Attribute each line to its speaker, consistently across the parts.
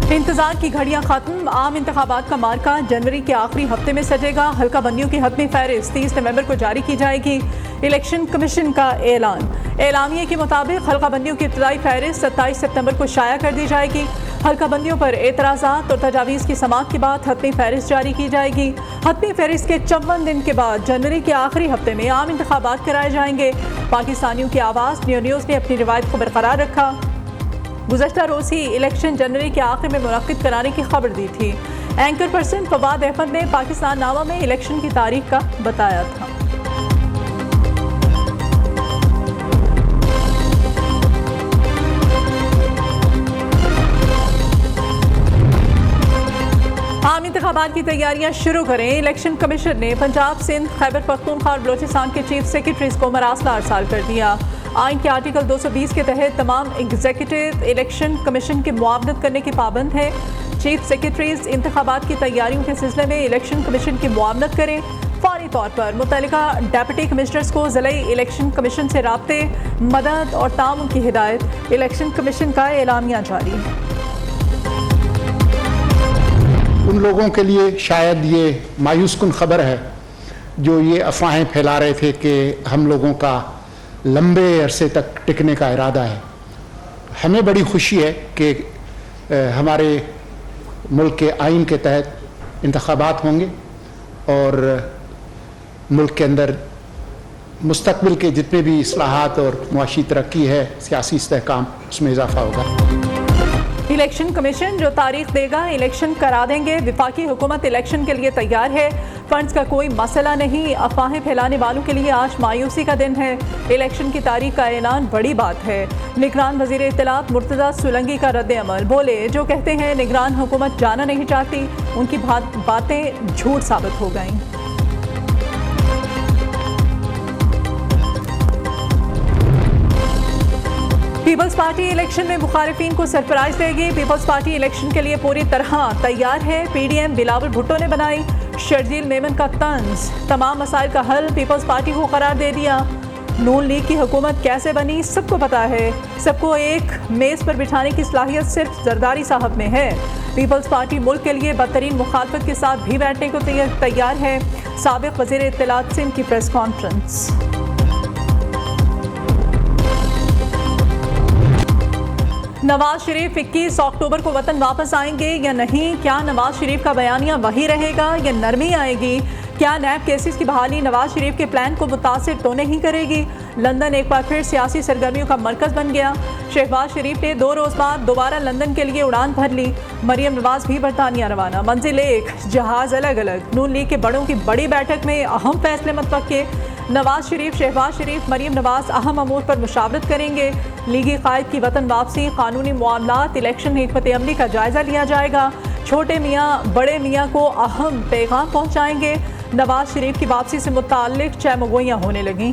Speaker 1: इंतजार की घड़ियां खत्म, आम इंतखाबात का मार्का जनवरी के आखिरी हफ्ते में सजेगा। हल्का बंदियों की हतमी फहरिस्त 30 नवंबर को जारी की जाएगी। इलेक्शन कमीशन का एलानिए के मुताबिक हल्का बंदियों की इब्तदाई फहरिस्त 27 सितंबर को शाया कर दी जाएगी। हल्का बंदियों पर एतराज़ात और तजावीज़ की समाअत के बाद हतमी फहरिस्त जारी की जाएगी। हतमी फहरिस्त के 54 दिन के बाद जनवरी के आखिरी हफ्ते में आम इंतखाबात कराए जाएंगे। पाकिस्तानियों की आवाज़ न्यूज़ ने अपनी रिवायत को बरकरार रखा। गुज़श्ता रोज़ ही इलेक्शन जनवरी के आखिर में मुनक्किद कराने की खबर दी थी। एंकर पर्सन फवाद अहमद ने पाकिस्तान नामा में इलेक्शन की तारीख का बताया था। आम इंतखाबात की तैयारियां शुरू करें। इलेक्शन कमीशन ने पंजाब, सिंध, खैबर पख्तूनख्वा और बलोचिस्तान के चीफ सेक्रेटरीज को मरासला अरसाल कर दिया। आइन के आर्टिकल 220 के तहत तमाम एग्जीक्यूटिव इलेक्शन कमीशन की मुआवनत करने की पाबंद है। चीफ सेक्रेटरीज इंतखाबात की तैयारियों के सिलसिले में इलेक्शन कमीशन की मुआवनत करें। फौरी तौर पर मुतल्लिका डेप्यूटी कमिश्नर्स को ज़िले इलेक्शन कमीशन से राब्ते, मदद और ताउन की हिदायत। इलेक्शन कमीशन का एलामिया जारी है।
Speaker 2: उन लोगों के लिए शायद ये मायूस कुन खबर है जो ये अफवाहें फैला रहे थे कि हम लोगों का लंबे अरसे तक टिकने का इरादा है। हमें बड़ी खुशी है कि हमारे मुल्क के आइन के तहत इंतखाबात होंगे और मुल्क के अंदर मुस्तकबिल के जितने भी इस्लाहात और मुआशी तरक्की है, सियासी इस्तेहकाम, उसमें इजाफा होगा।
Speaker 1: इलेक्शन कमीशन जो तारीख देगा इलेक्शन करा देंगे। विफाकी हुकूमत इलेक्शन के लिए तैयार है। फंड्स का कोई मसला नहीं। अफवाहें फैलाने वालों के लिए आज मायूसी का दिन है। इलेक्शन की तारीख का ऐलान बड़ी बात है। निगरान वजीर इत्तलात मुर्तज़ा सुलंगी का रद्द अमल। बोले, जो कहते हैं निगरान हुकूमत जाना नहीं चाहती, उनकी बातें झूठ साबित हो गईं। पीपल्स पार्टी इलेक्शन में मुखालिफिन को सरप्राइज देगी। पीपल्स पार्टी इलेक्शन के लिए पूरी तरह तैयार है। पीडीएम बिलावल भुट्टो ने बनाई शर्जील मेमन का तंज। तमाम मसाइल का हल पीपल्स पार्टी को करार दे दिया। नून लीग की हुकूमत कैसे बनी सबको पता है। सबको एक मेज़ पर बिठाने की सलाहियत सिर्फ जरदारी साहब में है। पीपल्स पार्टी मुल्क के लिए बदतरीन मुखालफत के साथ भी बैठने को तैयार है। साबिक वज़ीर इत्तलात सिंध की प्रेस कॉन्फ्रेंस। नवाज शरीफ 21 अक्टूबर को वतन वापस आएंगे या नहीं? क्या नवाज शरीफ का बयानिया वही रहेगा या नरमी आएगी? क्या नैब केसेस की बहाली नवाज शरीफ के प्लान को मुतासिर तो नहीं करेगी? लंदन एक बार फिर सियासी सरगर्मियों का मरकज बन गया। शहबाज शरीफ ने 2 रोज़ बाद दोबारा लंदन के लिए उड़ान भर ली। मरियम नवाज भी बरतानिया रवाना। मंजिल एक, जहाज़ अलग अलग। नून लीग के बड़ों की बड़ी बैठक में अहम फैसले मुतवक्के। नवाज शरीफ, शहबाज शरीफ, मरियम नवाज अहम अमूर पर मुशावरत करेंगे। लीगी कायद की वतन वापसी, कानूनी मामलात, इलेक्शन हिकमत अमली का जायजा लिया जाएगा। छोटे मियाँ बड़े मियाँ को अहम पैगाम पहुँचाएंगे। नवाज शरीफ की वापसी से मुताल्लिक चहमगोइयाँ होने लगीं।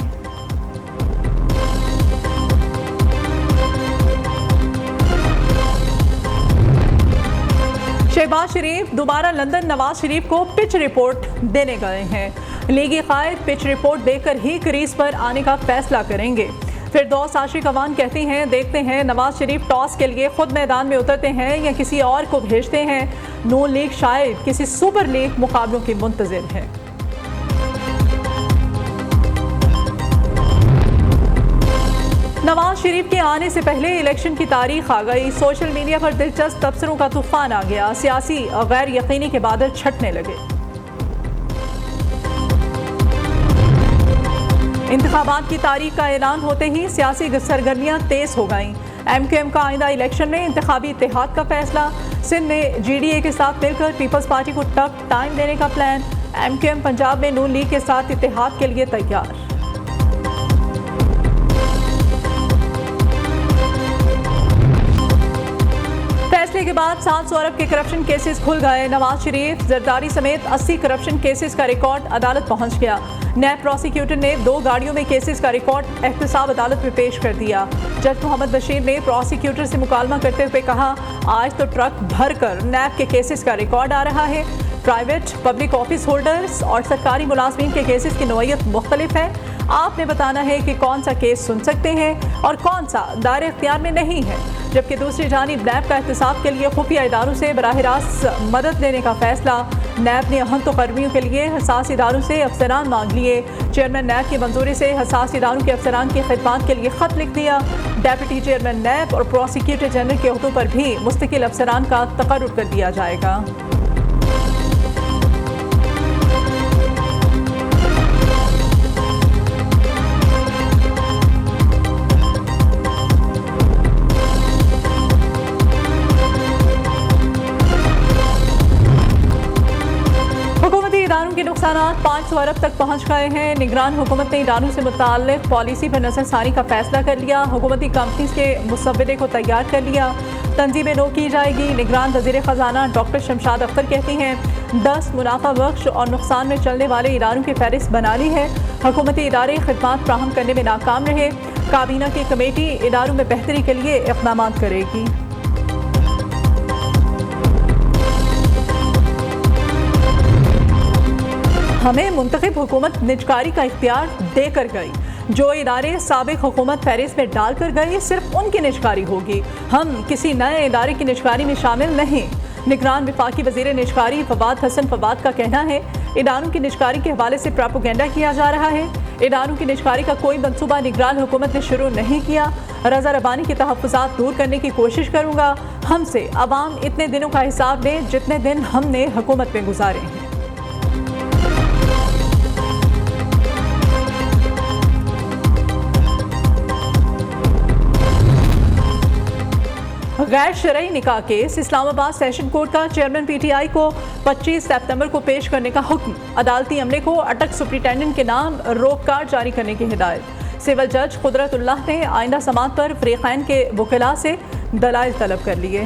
Speaker 1: शहबाज शरीफ दोबारा लंदन नवाज शरीफ को पिच रिपोर्ट देने गए हैं। लीगी कायद पिच रिपोर्ट देकर ही क्रीज पर आने का फैसला करेंगे। फिरदौस आशिक अवान कहती हैं, देखते हैं नवाज शरीफ टॉस के लिए खुद मैदान में उतरते हैं या किसी और को भेजते हैं। नून लीग शायद किसी सुपर लीग मुकाबलों की मुंतजिर है। नवाज शरीफ के आने से पहले इलेक्शन की तारीख आ गई। सोशल मीडिया पर दिलचस्प तबसरों का तूफान आ गया। सियासी गैर यकीनी के बादल छटने लगे। इंतखाबात की तारीख का ऐलान होते ही सियासी सरगर्मियां तेज हो गईं। MQM का आइंदा इलेक्शन में इंतखाबी इत्तेहाद का फैसला। सिंध में GDA के साथ मिलकर पीपल्स पार्टी को टफ टाइम देने का प्लान। MQM पंजाब में नून लीग के साथ इत्तेहाद के लिए तैयार। फैसले के बाद 700 अरब के करप्शन केसेस खुल गए। नवाज शरीफ, जरदारी समेत 80 करप्शन केसेस का रिकॉर्ड अदालत पहुंच गया। नैब प्रोसिक्यूटर ने 2 गाड़ियों में केसेस का रिकॉर्ड एहतसाब अदालत में पेश कर दिया। जज मोहम्मद बशीर ने प्रोसिक्यूटर से मुकालमा करते हुए कहा, आज तो ट्रक भरकर नैब के केसेस का रिकॉर्ड आ रहा है। प्राइवेट पब्लिक ऑफिस होल्डर्स और सरकारी मुलाजमीन के केसेस की नौइयत मुख्तलिफ है। आपने बताना है कि कौन सा केस सुन सकते हैं और कौन सा दायरे इख्तियार में नहीं है। जबकि दूसरी जानिब नैब का एहतसाब के लिए खुफिया इदारों से बराह रास्त मदद लेने का फैसला। नैब ने अहम तकर्रियों के लिए हसास इदारों से अफसरान मांग लिए। चेयरमैन नैब की मंजूरी से हसास इदारों के अफसरान की खिदमत के लिए खत लिख दिया। डेप्यूटी चेयरमैन नैब और प्रोसिक्यूटर जनरल के अहदों पर भी मुस्तकिल अफसरान का तकर्रुर कर दिया जाएगा। इदारों के नुकसान 500 अरब तक पहुँच गए हैं। निगरान हुकूमत ने इदारों से मुताल्लिक़ पॉलिसी पर नज़रसानी का फैसला कर लिया। हुकूमती कंपनीज के मुसव्वदे को तैयार कर लिया। तंजीमें नो की जाएगी। निगरान वज़ीर ख़जाना डॉक्टर शमशाद अख्तर कहती हैं 10 मुनाफा बख्श और नुकसान में चलने वाले इदारों की फहरिस्त बना ली है। हुकूमती इदारे खिदमत फ्राहम करने में नाकाम रहे। काबीना की कमेटी इदारों में बेहतरी के लिए इक़दाम करेगी। हमें मुंतखब हुकूमत निजकारी का इख्तियार देकर गई। जो इदारे साबिक हुकूमत फहरिस्त में डालकर गई सिर्फ उनकी निजकारी होगी। हम किसी नए इदारे की निजकारी में शामिल नहीं। निगरान वफाकी वज़ीर निजकारी फवाद हसन फवाद का कहना है इदारों की निजकारी के हवाले से प्रोपेगेंडा किया जा रहा है। इदारों की निजकारी का कोई मनसूबा निगरान हुकूमत ने शुरू नहीं किया। रज़ा रबानी के तहफ़्फ़ुज़ात दूर करने की कोशिश करूँगा। हमसे अवाम इतने दिनों का हिसाब लें जितने दिन हमने हुकूमत में गुजारे हैं। गैर शरई निकाह केस। इस्लामाबाद सेशन कोर्ट का चेयरमैन PTI को 25 सितंबर को पेश करने का हुक्म। अदालती अमले को अटक सुप्रिटेंडेंट के नाम रोक कार्ड जारी करने की हिदायत। सिविल जज कुदरतुल्लाह ने आइंदा समाअत पर फरीक़ैन के वकीला से दलाइल तलब कर लिए।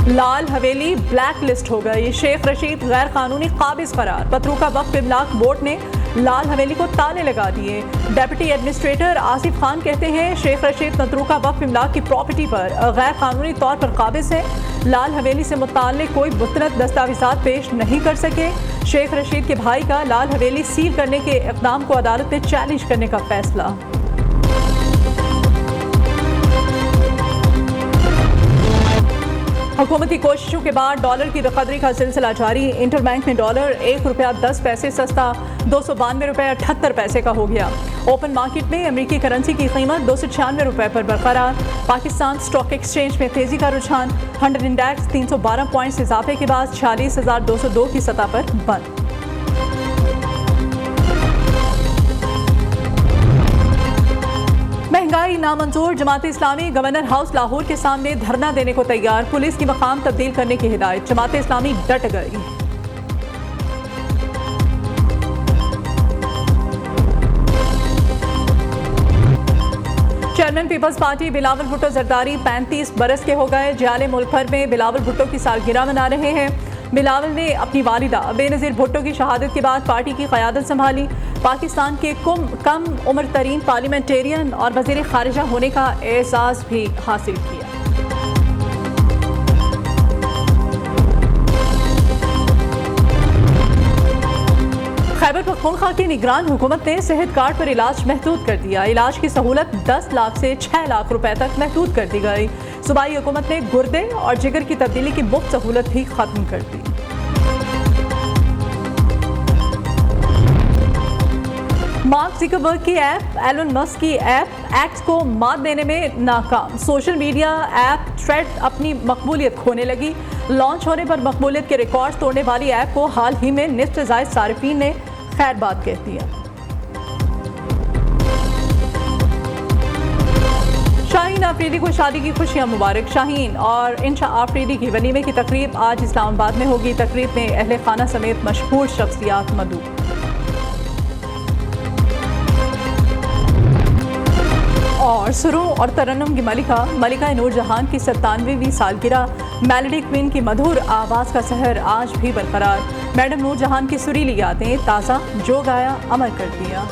Speaker 1: लाल हवेली ब्लैक लिस्ट हो गई। शेख रशीद गैर कानूनी काबिज करार। पतरूका वक्फ इमलाक बोर्ड ने लाल हवेली को ताले लगा दिए। डेप्यूटी एडमिनिस्ट्रेटर आसिफ खान कहते हैं शेख रशीद मतरूका वक्फ इमलाक की प्रॉपर्टी पर गैर कानूनी तौर पर काबिज है। लाल हवेली से मुताल्लिक कोई मुस्तनद दस्तावेजात पेश नहीं कर सके। शेख रशीद के भाई का लाल हवेली सील करने के इक़दाम को अदालत में चैलेंज करने का फैसला। हुकूमती कोशिशों के बाद डॉलर की बेकदरी का सिलसिला जारी। इंटरबैंक में डॉलर ₹1.10 सस्ता 292 रुपये 78 पैसे का हो गया। ओपन मार्केट में अमेरिकी करेंसी की कीमत ₹296 पर बरकरार। पाकिस्तान स्टॉक एक्सचेंज में तेजी का रुझान। 100 इंडेक्स 312 पॉइंट्स इजाफे के बाद 46,202 की सतह पर बंद। महंगाई नामंजूर। जमात इस्लामी गवर्नर हाउस लाहौर के सामने धरना देने को तैयार। पुलिस की मकाम तब्दील करने की हिदायत। जमात इस्लामी डट गई। Chairman peoples party Bilawal Bhutto Zardari 35 बरस के हो गए। जियाले मुल्क भर में बिलावल भुट्टो की सालगिरह मना रहे हैं। बिलावल ने अपनी वालिदा बेनज़ीर भुट्टो की शहादत के बाद पार्टी की क़यादत संभाली। पाकिस्तान के कम उम्र तरीन पार्लियामेंटेरियन और वज़ीर ख़ारिजा होने का एहसास भी हासिल किया। खैबर पख्तूनख्वा की निगरान हुकूमत ने सेहत कार्ड पर इलाज महदूद कर दिया। इलाज की सहूलत 10 लाख से 6 लाख रुपए तक महदूद कर दी गई। सूबाई हुकूमत ने गुर्दे और जिगर की तब्दीली की मुफ्त सहूलत भी खत्म कर दी। मार्क ज़करबर्ग की ऐप एलन मस्क की ऐप एक्स को मात देने में नाकाम। सोशल मीडिया ऐप थ्रेड अपनी मकबूलियत खोने लगी। लॉन्च होने पर मकबूलियत के रिकॉर्ड तोड़ने वाली ऐप को हाल ही में निस्फ से ज़ायद सारिफीन ने खैर बात कह दिया। शाहीन आफरीदी को शादी की खुशियां मुबारक। शाहीन और इंशा आफरीदी की वलीमे की तकरीब आज इस्लामाबाद में होगी। तकरीब में अहले खाना समेत मशहूर शख्सियात मौजूद। और सुरों और तरन्नुम की मलिका नूरजहान की 97वीं सालगिरह। मेलोडी क्वीन की मधुर आवाज़ का सहर आज भी बरकरार। मैडम नूरजहान की सुरीली यादें ताज़ा जो गाया अमर कर दिया।